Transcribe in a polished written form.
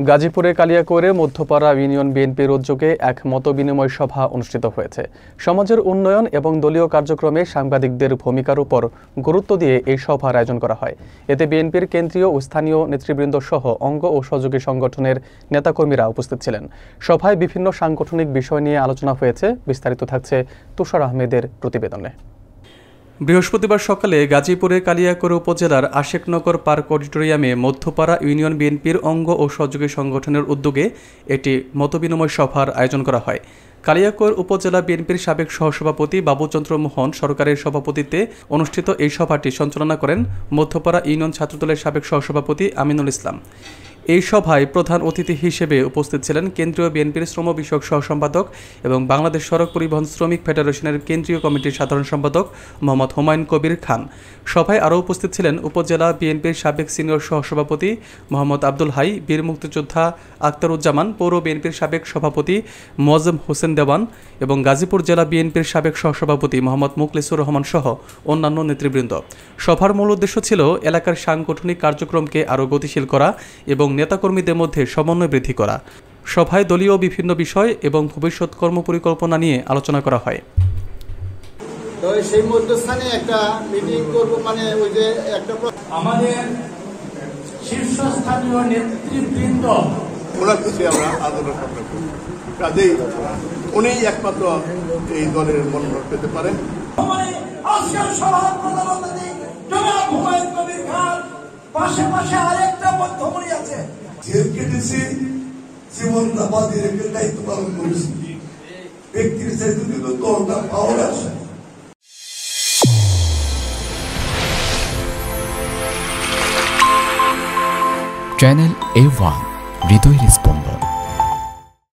গাজীপুরে কালিয়াকৈরে মধ্যপাড়া ইউনিয়ন বিএনপির উদ্যোগে এক মতবিনিময় সভা অনুষ্ঠিত হয়েছে। সমাজের উন্নয়ন এবং দলীয় কার্যক্রমে সাংবাদিকদের ভূমিকার উপর গুরুত্ব দিয়ে এই সভার আয়োজন করা হয়। এতে বিএনপির কেন্দ্রীয় ও স্থানীয় নেতৃবৃন্দ সহ অঙ্গ ও সহযোগী সংগঠনের নেতাকর্মীরা উপস্থিত ছিলেন। সভায় বিভিন্ন সাংগঠনিক বিষয় নিয়ে আলোচনা হয়েছে। বিস্তারিত থাকছে তুষার আহমেদের প্রতিবেদনে। বৃহস্পতিবার সকালে গাজীপুরের কালিয়াকৈর উপজেলার আশেকনগর পার্ক অডিটোরিয়ামে মধ্যপাড়া ইউনিয়ন বিএনপির অঙ্গ ও সহযোগী সংগঠনের উদ্যোগে একটি মতবিনিময় সভার আয়োজন করা হয়। কালিয়াকৈর উপজেলা বিএনপির সাবেক সহসভাপতি বাবুচন্দ্র মোহন সরকারের সভাপতিত্বে অনুষ্ঠিত এই সভাটি সঞ্চালনা করেন মধ্যপাড়া ইউনিয়ন ছাত্রদলের সাবেক সহসভাপতি আমিনুল ইসলাম। এই সভায় প্রধান অতিথি হিসেবে উপস্থিত ছিলেন কেন্দ্রীয় বিএনপির শ্রম বিষয়ক সহসম্পাদক এবং বাংলাদেশ সড়ক পরিবহন শ্রমিক ফেডারেশনের কেন্দ্রীয় কমিটির সাধারণ সম্পাদক মোহাম্মদ হুমায়ুন কবির খান। সভায় আরও উপস্থিত ছিলেন উপজেলা বিএনপির সাবেক সিনিয়র সহসভাপতি মোহাম্মদ আব্দুল হাই, বীর মুক্তিযোদ্ধা আক্তারুজ্জামান, পৌর বিএনপির সাবেক সভাপতি মোয়াজ্জেম হোসেন দেওয়ান এবং গাজীপুর জেলা বিএনপির সাবেক সহসভাপতি মোহাম্মদ মুখলিসুর রহমান সহ অন্যান্য নেতৃবৃন্দ। সভার মূল উদ্দেশ্য ছিল এলাকার সাংগঠনিক কার্যক্রমকে আরও গতিশীল করা এবং নেতাকর্মীদের মধ্যে সমন্বয় বৃদ্ধি করা। সভায় দলীয় বিভিন্ন বিষয় এবং ভবিষ্যৎ কর্মপরিকল্পনা নিয়ে আলোচনা করা হয়। তো সেই মধ্যস্থানে একটা মিটিং করব, মানে ওই যে একটা আমাদের শীর্ষস্থানীয় নেতৃবৃন্দ ওনার কাছে আমরা আদর করতে করি, কাজেই উনি একমাত্র এই দলের মনোনয়ন পেতে পারেন। পাশে পাশে আরেকটা মধ্যমণি আছে, জেল কেটেছি, জীবন বাজি রেখে দায়িত্ব পালন করেছি। ব্যক্তির চাইতে কিন্তু দলটা পাওয়ার আছে। চ্যানেল A1 হৃদয়ের স্পন্দন।